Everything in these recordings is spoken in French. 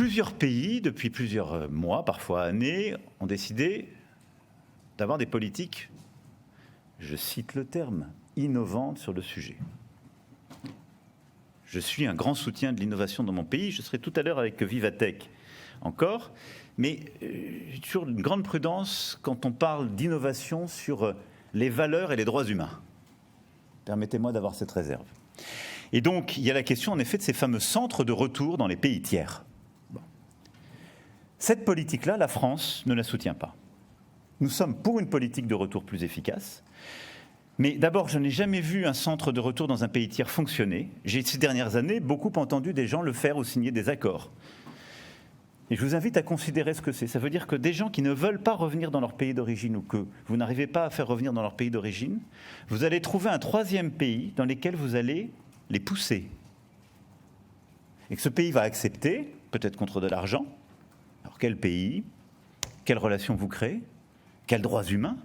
plusieurs pays, depuis plusieurs mois, parfois années, ont décidé d'avoir des politiques, je cite le terme, innovantes sur le sujet. Je suis un grand soutien de l'innovation dans mon pays. Je serai tout à l'heure avec Vivatech encore. Mais j'ai toujours une grande prudence quand on parle d'innovation sur les valeurs et les droits humains. Permettez-moi d'avoir cette réserve. Et donc, il y a la question, en effet, de ces fameux centres de retour dans les pays tiers. Bon. Cette politique-là, la France ne la soutient pas. Nous sommes pour une politique de retour plus efficace. Mais d'abord, je n'ai jamais vu un centre de retour dans un pays tiers fonctionner. J'ai, ces dernières années, beaucoup entendu des gens le faire ou signer des accords. Et je vous invite à considérer ce que c'est. Ça veut dire que des gens qui ne veulent pas revenir dans leur pays d'origine ou que vous n'arrivez pas à faire revenir dans leur pays d'origine, vous allez trouver un troisième pays dans lequel vous allez les pousser. Et que ce pays va accepter, peut-être contre de l'argent. Alors quel pays? Quelles relations vous créez? Quels droits humains?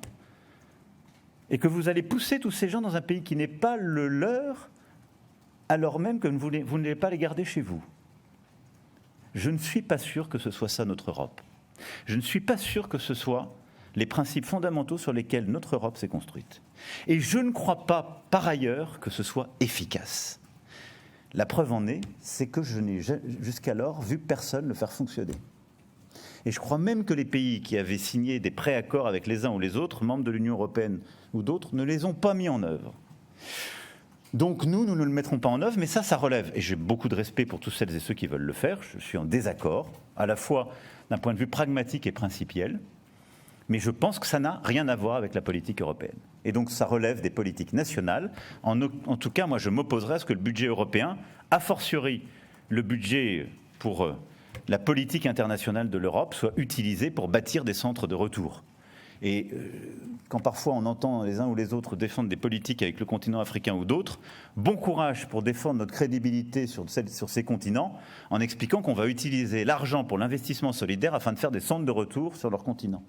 Et que vous allez pousser tous ces gens dans un pays qui n'est pas le leur, alors même que vous n'allez pas les garder chez vous. Je ne suis pas sûr que ce soit ça notre Europe. Je ne suis pas sûr que ce soit les principes fondamentaux sur lesquels notre Europe s'est construite. Et je ne crois pas, par ailleurs, que ce soit efficace. La preuve en est, c'est que je n'ai jusqu'alors vu personne le faire fonctionner. Et je crois même que les pays qui avaient signé des préaccords avec les uns ou les autres, membres de l'Union européenne ou d'autres, ne les ont pas mis en œuvre. Donc nous ne le mettrons pas en œuvre, mais ça relève. Et j'ai beaucoup de respect pour tous celles et ceux qui veulent le faire. Je suis en désaccord, à la fois d'un point de vue pragmatique et principiel. Mais je pense que ça n'a rien à voir avec la politique européenne. Et donc ça relève des politiques nationales. En tout cas, moi je m'opposerai à ce que le budget européen, a fortiori le budget pour la politique internationale de l'Europe, soit utilisé pour bâtir des centres de retour. Et quand parfois on entend les uns ou les autres défendre des politiques avec le continent africain ou d'autres, bon courage pour défendre notre crédibilité sur ces continents en expliquant qu'on va utiliser l'argent pour l'investissement solidaire afin de faire des centres de retour sur leur continent.